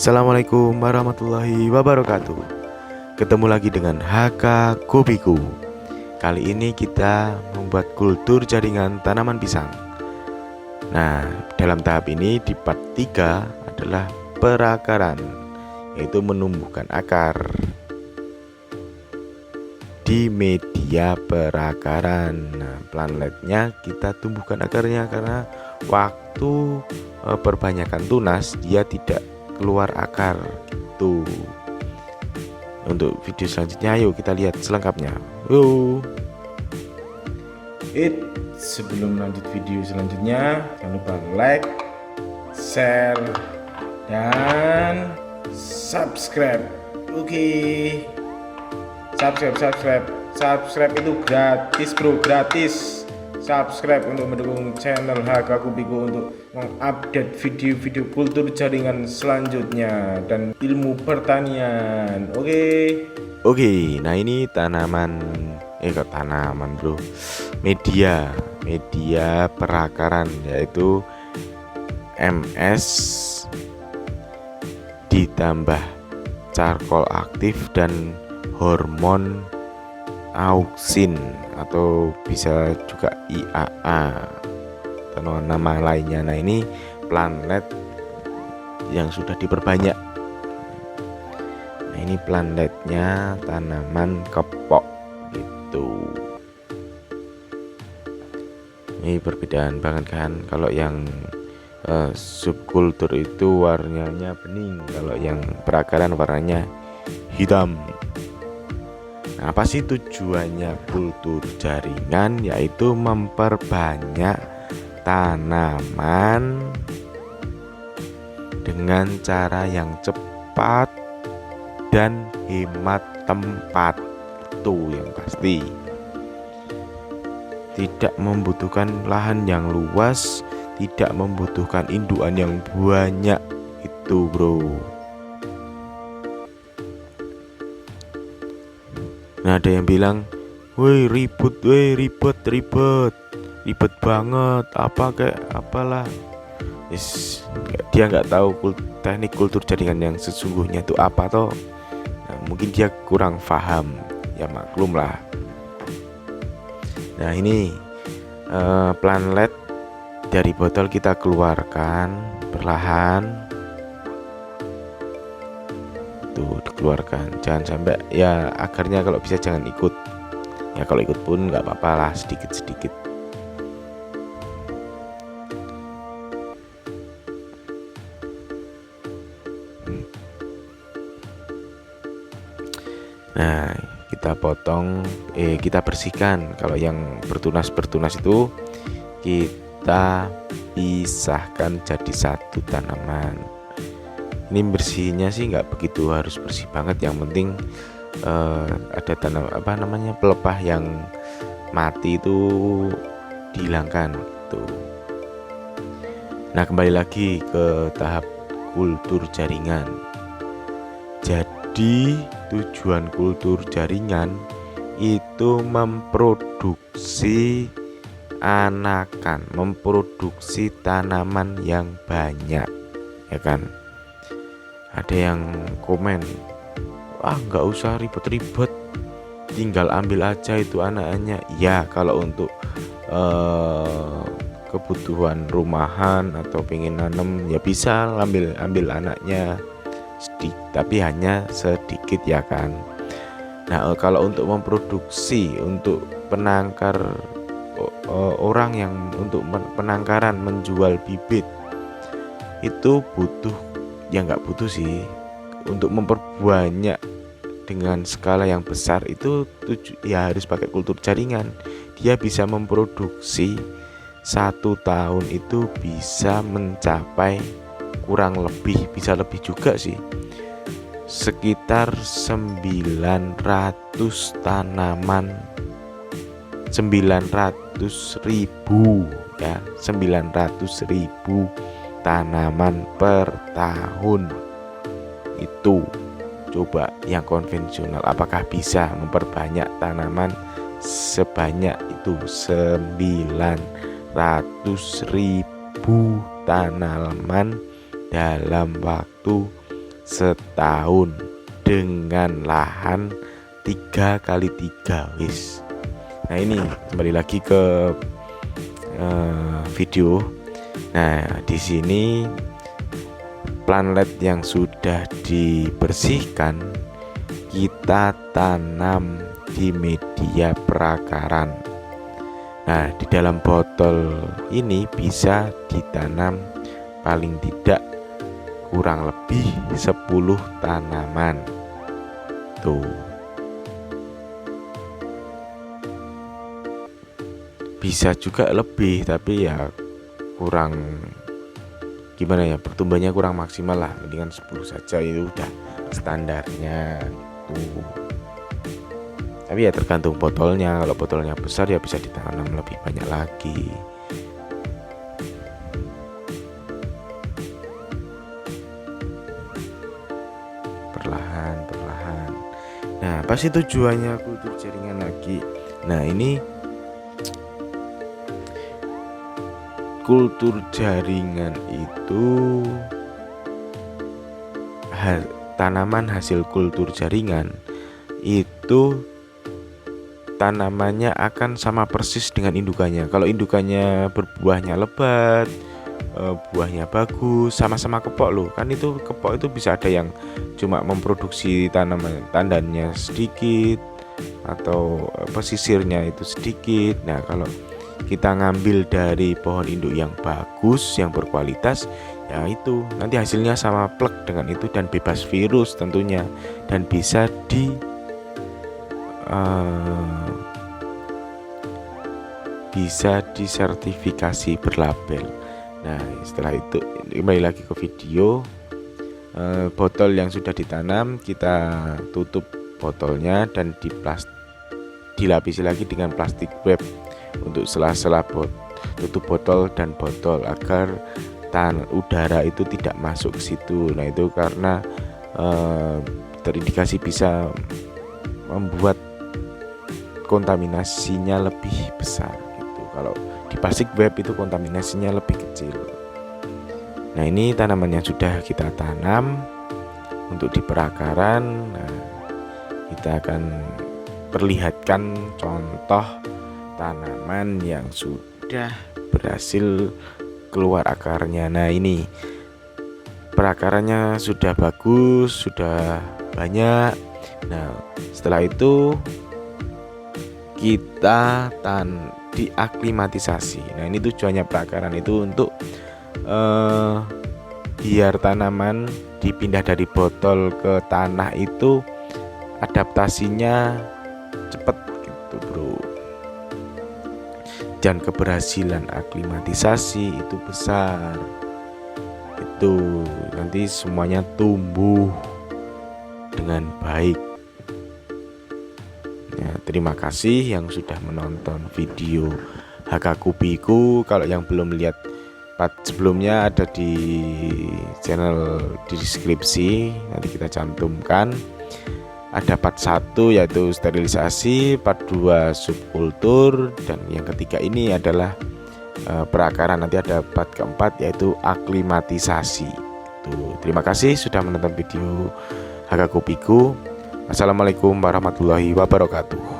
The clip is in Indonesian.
Assalamualaikum warahmatullahi wabarakatuh. Ketemu lagi dengan HK Kopiku. Kali ini kita membuat kultur jaringan tanaman pisang. Nah, dalam tahap ini di part 3 adalah perakaran, yaitu menumbuhkan akar di media perakaran. Nah, planletnya kita tumbuhkan akarnya karena waktu perbanyakan tunas dia tidak keluar akar gitu. Untuk video selanjutnya ayo kita lihat selengkapnya. Sebelum lanjut video selanjutnya, jangan lupa like, share, dan subscribe. Oke. Subscribe itu gratis bro, gratis. Subscribe untuk mendukung channel HK Kopiku untuk mengupdate video-video kultur jaringan selanjutnya dan ilmu pertanian. Oke, nah ini tanaman bro, media perakaran, yaitu MS ditambah charcoal aktif dan hormon auksin atau bisa juga IAA atau nama lainnya. Nah ini planlet yang sudah diperbanyak. Nah ini planletnya tanaman kepok gitu. Ini perbedaan banget kan. Kalau yang subkultur itu warnanya bening, kalau yang perakaran warnanya hitam. Nah, apa sih tujuannya kultur jaringan? Yaitu memperbanyak tanaman dengan cara yang cepat dan hemat tempat. Itu yang pasti. Tidak membutuhkan lahan yang luas, tidak membutuhkan indukan yang banyak. Itu bro. Nah ada yang bilang, woi ribet banget, apa kayak apalah. Dia nggak tahu teknik kultur jaringan yang sesungguhnya itu apa toh. Nah, mungkin dia kurang paham, ya maklum lah. Nah ini planlet dari botol kita keluarkan perlahan. Dikeluarkan, jangan sampai ya akarnya kalau bisa jangan ikut ya, kalau ikut pun nggak apa-apa lah, sedikit-sedikit. Nah kita potong, kita bersihkan. Kalau yang bertunas itu kita pisahkan jadi satu tanaman. Ini bersihnya sih nggak begitu harus bersih banget, yang penting ada pelepah yang mati itu dihilangkan tuh. Nah kembali lagi ke tahap kultur jaringan. Jadi tujuan kultur jaringan itu memproduksi anakan, memproduksi tanaman yang banyak, ya kan? Ada yang komen, wah nggak usah ribet-ribet, tinggal ambil aja itu anaknya. Ya kalau untuk kebutuhan rumahan atau pengen nanam ya bisa ambil anaknya sedikit, tapi hanya sedikit ya kan. Nah kalau untuk memproduksi, untuk penangkar orang yang untuk penangkaran menjual bibit itu butuh, ya nggak butuh sih, untuk memperbanyak dengan skala yang besar itu ya harus pakai kultur jaringan. Dia bisa memproduksi 1 tahun itu bisa mencapai, kurang lebih bisa lebih juga sih, sekitar 900 tanaman, 900.000 ya, 900.000 tanaman per tahun. Itu coba yang konvensional apakah bisa memperbanyak tanaman sebanyak itu, 900.000 tanaman dalam waktu setahun dengan lahan 3x3 wis. Nah ini kembali lagi ke video. Nah di sini planet yang sudah dibersihkan kita tanam di media perakaran. Nah di dalam botol ini bisa ditanam paling tidak kurang lebih 10 tanaman tuh. Bisa juga lebih, tapi ya kurang gimana ya, pertumbuhannya kurang maksimal lah. Mendingan 10 saja, itu udah standarnya tuh. Tapi ya tergantung botolnya. Kalau botolnya besar ya bisa ditanam lebih banyak lagi. Perlahan. Nah pasti tujuannya kultur jaringan lagi. Nah ini kultur jaringan itu tanaman hasil kultur jaringan itu tanamannya akan sama persis dengan indukannya. Kalau indukannya berbuahnya lebat, buahnya bagus, sama-sama kepok loh. Kan itu kepok itu bisa ada yang cuma memproduksi tanaman tandannya sedikit atau sisirnya itu sedikit. Nah kalau kita ngambil dari pohon induk yang bagus, yang berkualitas, ya itu nanti hasilnya sama plek dengan itu dan bebas virus tentunya, dan bisa disertifikasi berlabel. Nah setelah itu kembali lagi ke video. Botol yang sudah ditanam kita tutup botolnya dan dilapisi lagi dengan plastik wrap untuk sela-sela tutup botol dan botol agar udara itu tidak masuk ke situ. Nah itu karena terindikasi bisa membuat kontaminasinya lebih besar gitu. Kalau di plastik wrap itu kontaminasinya lebih kecil. Nah ini tanaman yang sudah kita tanam untuk di perakaran. Nah, kita akan perlihatkan contoh tanaman yang sudah berhasil keluar akarnya. Nah ini perakarannya sudah bagus, sudah banyak. Nah setelah itu kita diaklimatisasi. Nah ini tujuannya perakaran itu untuk biar tanaman dipindah dari botol ke tanah itu adaptasinya cepat gitu bro. Dan keberhasilan aklimatisasi itu besar. Itu nanti semuanya tumbuh dengan baik. Ya, terima kasih yang sudah menonton video HK Kubiku. Kalau yang belum lihat part sebelumnya ada di channel di deskripsi, nanti kita cantumkan. Ada part 1 yaitu sterilisasi, part 2 subkultur, dan yang ketiga ini adalah perakaran. Nanti ada part keempat yaitu aklimatisasi. Tuh, terima kasih sudah menonton video HK Kubiku. Assalamualaikum warahmatullahi wabarakatuh.